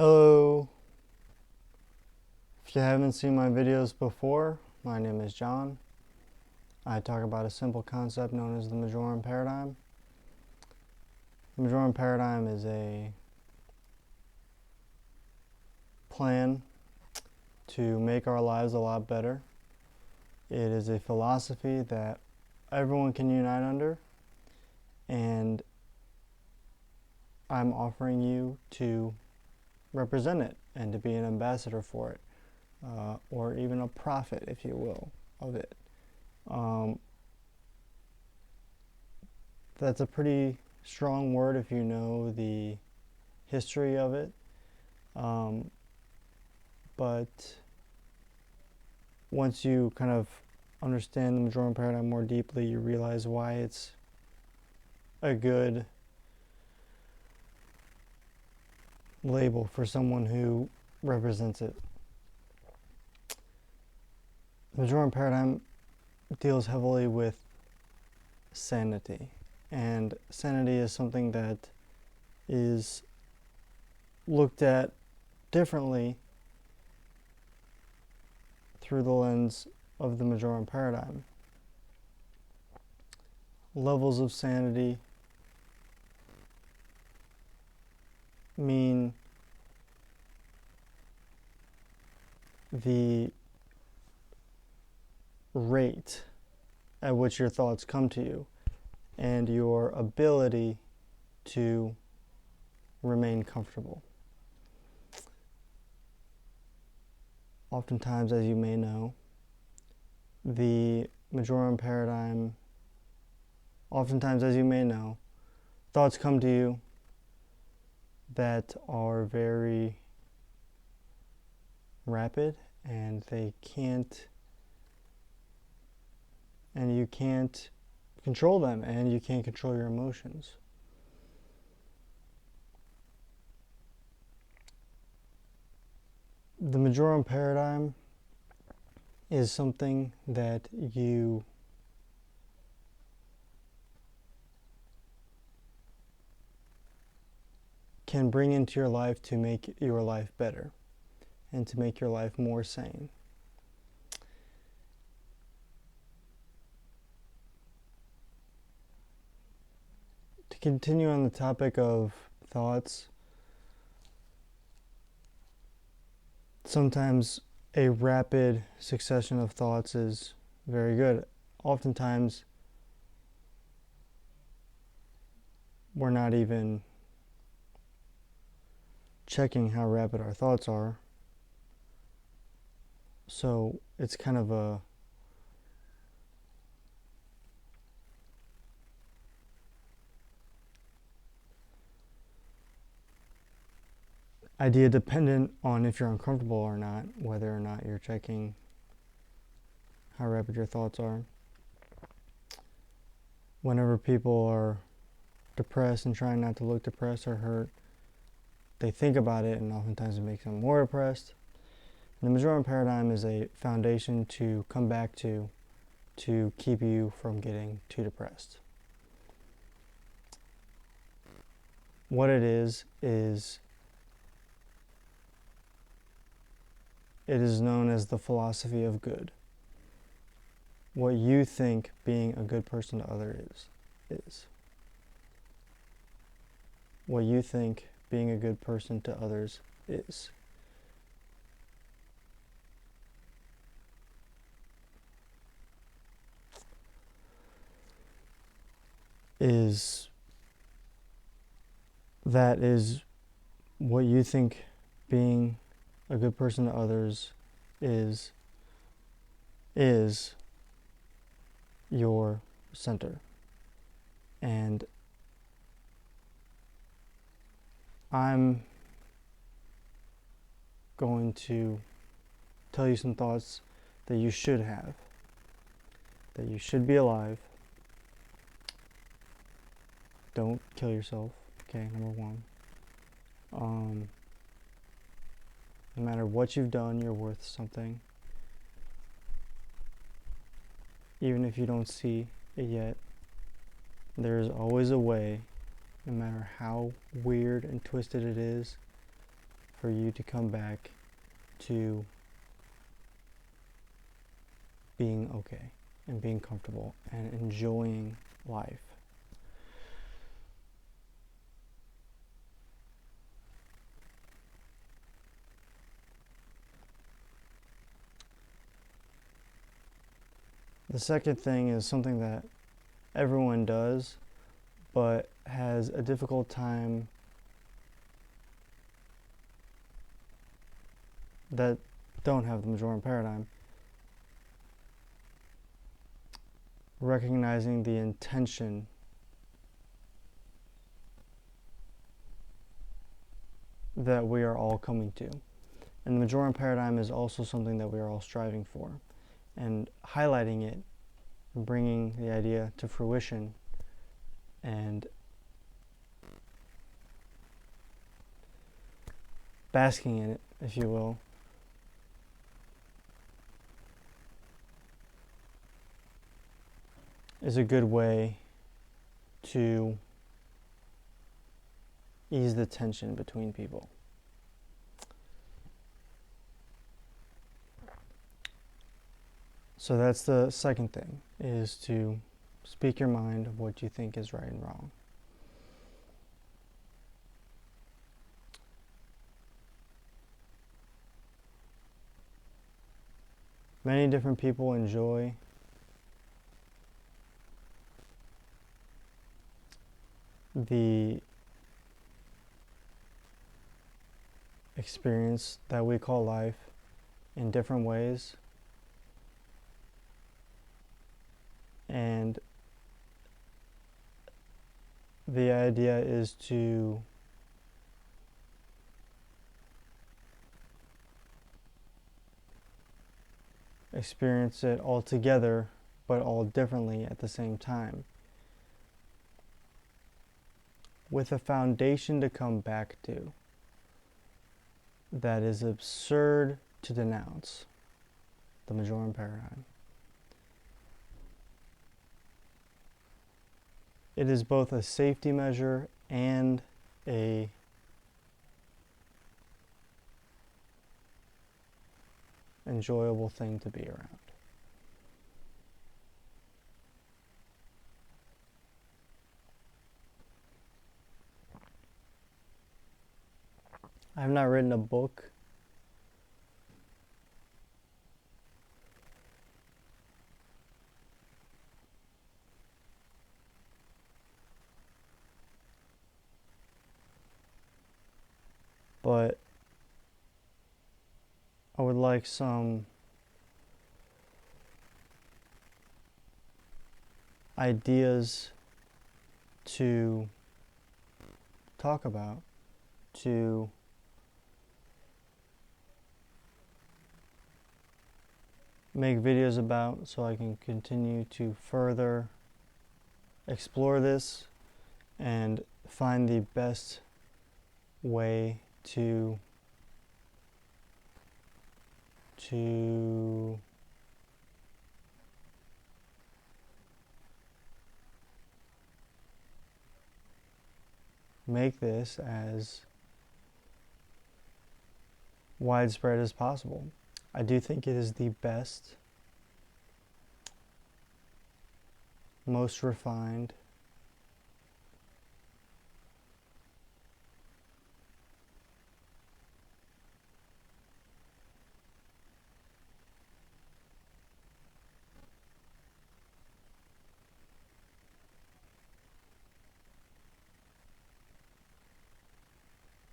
Hello. If you haven't seen my videos before, my name is John. I talk about a simple concept known as the Majorem paradigm. The Majorem paradigm is a plan to make our lives a lot better. It is a philosophy that everyone can unite under, and I'm offering you to represent it and to be an ambassador for it, or even a prophet, if you will, of it. That's a pretty strong word if you know the history of it, but once you kind of understand the Majorem paradigm more deeply, you realize why it's a good label for someone who represents it. The Majorem paradigm deals heavily with sanity, and sanity is something that is looked at differently through the lens of the Majorem paradigm. Levels of sanity mean the rate at which your thoughts come to you and your ability to remain comfortable. Oftentimes, as you may know, the Majorem paradigm, thoughts come to you that are very rapid, and you can't control them, and you can't control your emotions. The Majorem paradigm is something that you can bring into your life to make your life better and to make your life more sane. To continue on the topic of thoughts, sometimes a rapid succession of thoughts is very good. Oftentimes, we're not even checking how rapid our thoughts are. So it's kind of a idea dependent on if you're uncomfortable or not, whether or not you're checking how rapid your thoughts are. Whenever people are depressed and trying not to look depressed or hurt, they think about it, and oftentimes it makes them more depressed. And the Majorem paradigm is a foundation to come back to keep you from getting too depressed. What it is it is known as the philosophy of good. What you think being a good person to others is. What you think being a good person to others is that is what you think being a good person to others is your center. And I'm going to tell you some thoughts that you should have, that you should be alive. Don't kill yourself, okay, number one. No matter what you've done, you're worth something. Even if you don't see it yet, there's always a way, no matter how weird and twisted it is, for you to come back to being okay and being comfortable and enjoying life. The second thing is something that everyone does, but has a difficult time that don't have the Majorem paradigm. Recognizing the intention that we are all coming to. And the Majorem paradigm is also something that we are all striving for. And highlighting it, bringing the idea to fruition, and basking in it, if you will, is a good way to ease the tension between people. So that's the second thing, is to speak your mind of what you think is right and wrong. Many different people enjoy the experience that we call life in different ways. And the idea is to experience it all together, but all differently at the same time, with a foundation to come back to that is absurd to denounce: the Majorem paradigm. It is both a safety measure and a enjoyable thing to be around. I have not written a book but I would like some ideas to talk about, to make videos about, so I can continue to further explore this and find the best way to make this as widespread as possible. I do think it is the best, most refined,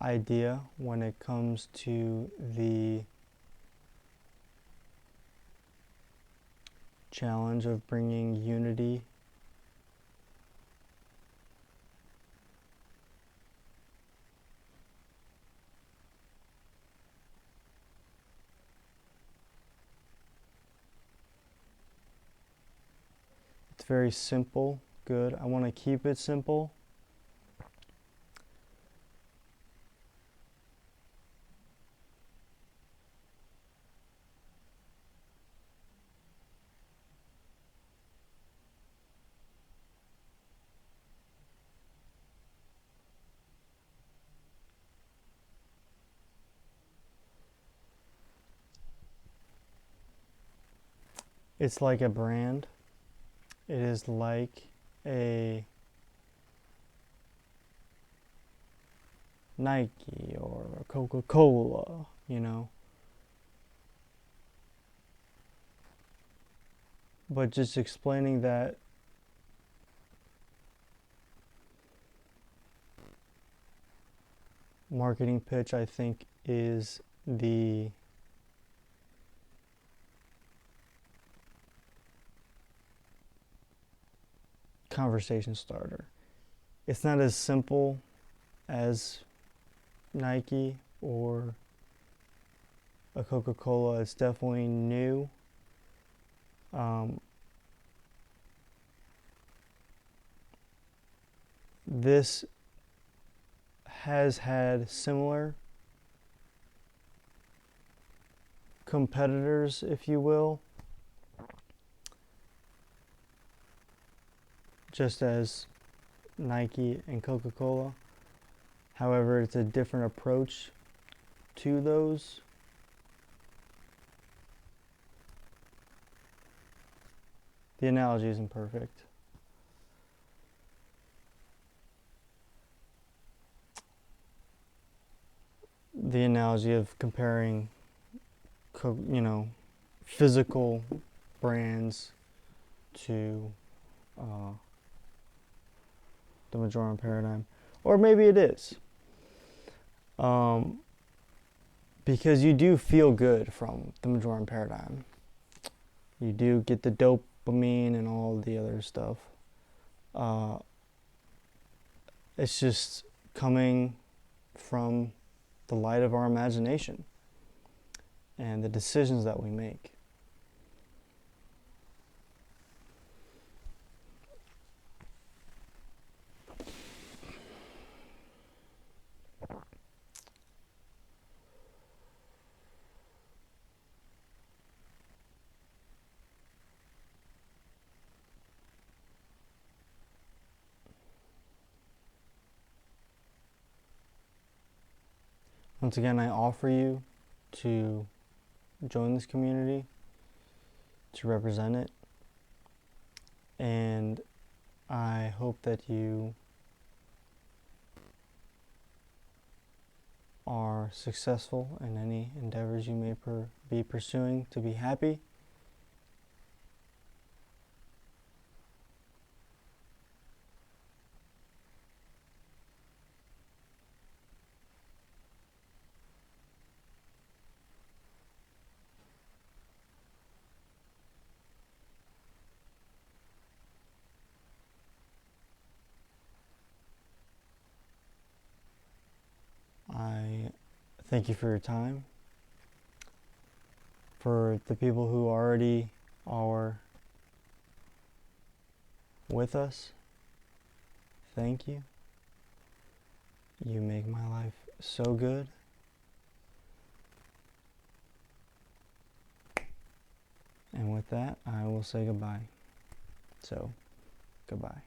idea when it comes to the challenge of bringing unity It's very simple, good. I want to keep it simple. It's like a brand. It is like a Nike or a Coca-Cola, you know. But just explaining that marketing pitch, I think, is the conversation starter. It's not as simple as Nike or a Coca-Cola. It's definitely new. This has had similar competitors, if you will, just as Nike and Coca-Cola. However, it's a different approach to those. The analogy isn't perfect. The analogy of comparing, physical brands to the Majorem paradigm. Or maybe it is. Because you do feel good from the Majorem paradigm. You do get the dopamine and all the other stuff. It's just coming from the light of our imagination and the decisions that we make. Once again, I offer you to join this community, to represent it, and I hope that you are successful in any endeavors you may be pursuing to be happy. I thank you for your time. For the people who already are with us, thank you. You make my life so good. And with that, I will say goodbye. So, goodbye.